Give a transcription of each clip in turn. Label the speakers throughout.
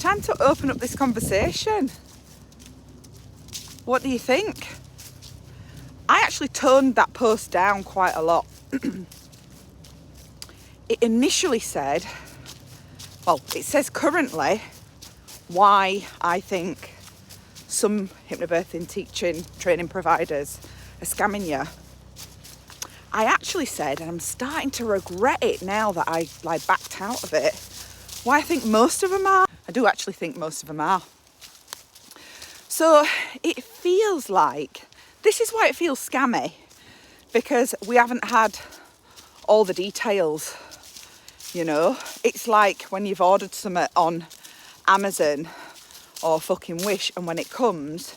Speaker 1: time to open up this conversation. What do you think? I actually toned that post down quite a lot. It initially said, well, it says currently why I think some hypnobirthing teaching training providers are scamming you. I actually said, and I'm starting to regret it now that I backed out of it, why I think most of them are. I do actually think most of them are. So it feels like, this is why it feels scammy, because we haven't had all the details, you know. It's like when you've ordered something on Amazon or fucking Wish, and when it comes,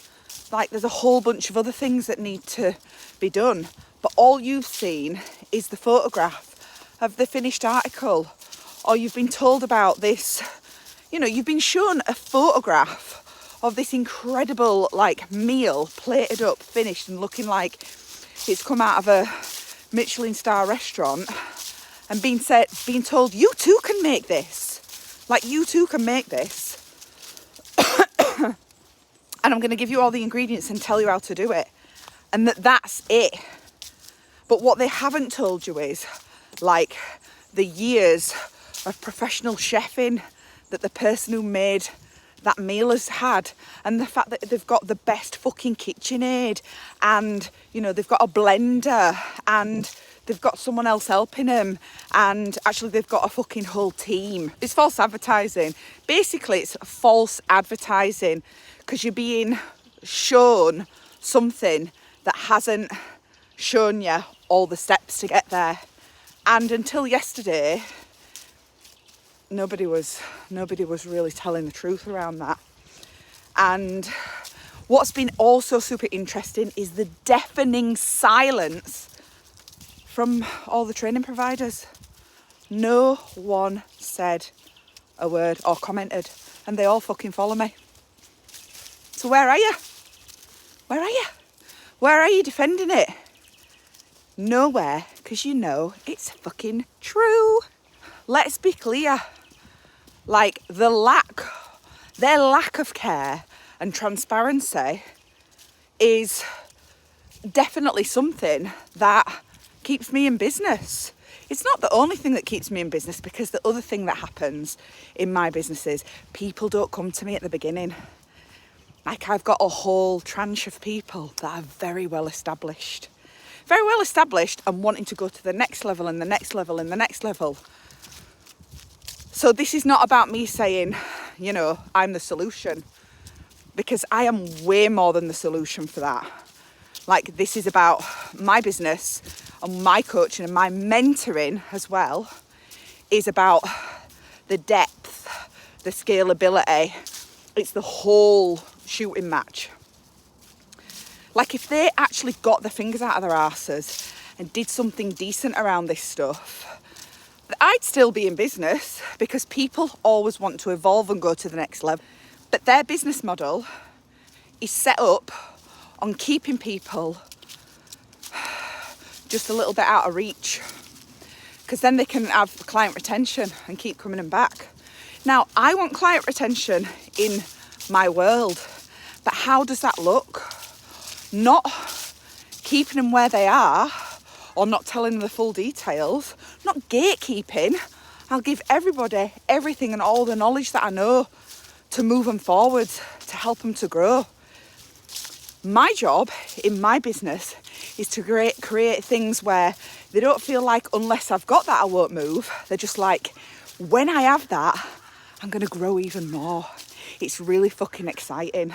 Speaker 1: like there's a whole bunch of other things that need to be done, but all you've seen is the photograph of the finished article, or you've been told about this, you know, you've been shown a photograph of this incredible like meal, plated up, finished, and looking like it's come out of a Michelin star restaurant, and being told, you too can make this. Like, you too can make this. And I'm going to give you all the ingredients and tell you how to do it. And that's it. But what they haven't told you is, like, the years of professional chefing that the person who made that meal has had, and the fact that they've got the best fucking KitchenAid, and, you know, they've got a blender, and they've got someone else helping them, and actually they've got a fucking whole team. It's false advertising. Basically, it's false advertising because you're being shown something that hasn't shown you all the steps to get there. And until yesterday, nobody was really telling the truth around that. And what's been also super interesting is the deafening silence from all the training providers. No one said a word or commented, and they all fucking follow me. So where are you? Where are you? Where are you defending it? Nowhere, because you know it's fucking true. Let's be clear. Like, their lack of care and transparency is definitely something that keeps me in business. It's not the only thing that keeps me in business, because the other thing that happens in my business is people don't come to me at the beginning. Like, I've got a whole tranche of people that are very well established and wanting to go to the next level and the next level and the next level. So this is not about me saying, you know, I'm the solution, because I am way more than the solution for that. Like, this is about my business and my coaching and my mentoring as well, is about the depth, the scalability. It's the whole shooting match. Like, if they actually got their fingers out of their arses and did something decent around this stuff, I'd still be in business, because people always want to evolve and go to the next level. But their business model is set up on keeping people just a little bit out of reach, because then they can have client retention and keep coming and back. Now, I want client retention in my world, but how does that look? Not keeping them where they are, or not telling them the full details, not gatekeeping. I'll give everybody everything and all the knowledge that I know to move them forward, to help them to grow. My job in my business is to create things where they don't feel like, unless I've got that, I won't move. They're just like, when I have that, I'm going to grow even more. It's really fucking exciting.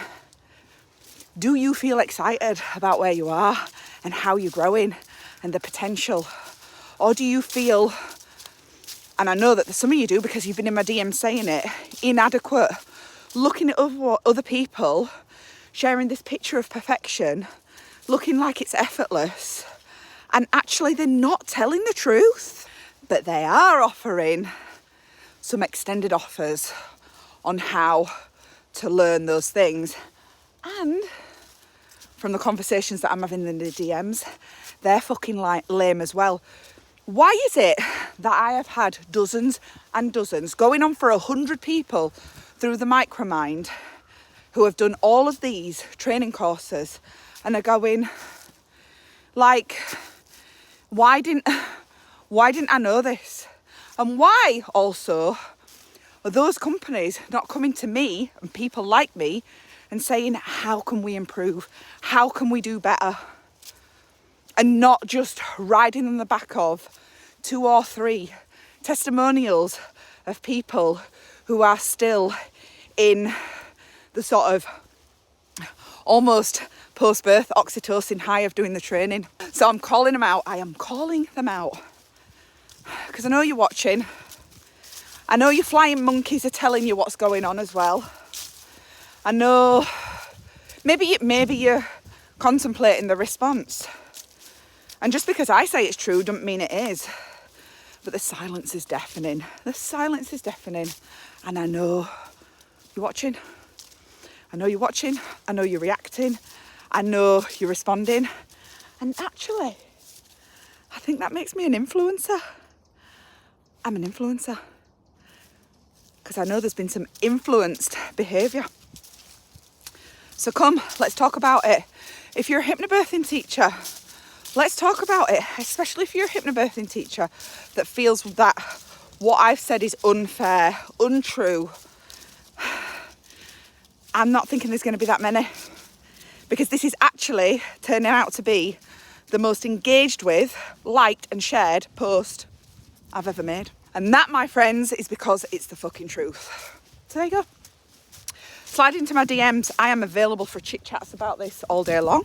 Speaker 1: Do you feel excited about where you are and how you're growing and the potential? Or do you feel, and I know that some of you do because you've been in my DM saying it, inadequate, looking at other people sharing this picture of perfection, looking like it's effortless, and actually they're not telling the truth, but they are offering some extended offers on how to learn those things. And from the conversations that I'm having in the DMs, they're fucking lame as well. Why is it that I have had dozens and dozens, going on for 100 people, through the micromind who have done all of these training courses and are going like, why didn't I know this? And why also are those companies not coming to me and people like me and saying, how can we improve? How can we do better? And not just riding on the back of 2 or 3 testimonials of people who are still in the sort of almost post-birth oxytocin high of doing the training. So I'm calling them out. I am calling them out. Because I know you're watching. I know your flying monkeys are telling you what's going on as well. I know maybe you're contemplating the response. And just because I say it's true doesn't mean it is. But the silence is deafening. The silence is deafening. And I know you're watching. I know you're watching. I know you're reacting. I know you're responding. And actually, I think that makes me an influencer. I'm an influencer. Because I know there's been some influenced behaviour. So come, let's talk about it. If you're a hypnobirthing teacher, let's talk about it. Especially if you're a hypnobirthing teacher that feels that what I've said is unfair, untrue. I'm not thinking there's going to be that many. Because this is actually turning out to be the most engaged with, liked and shared post I've ever made. And that, my friends, is because it's the fucking truth. So there you go. Slide into my DMs. I am available for chit chats about this all day long.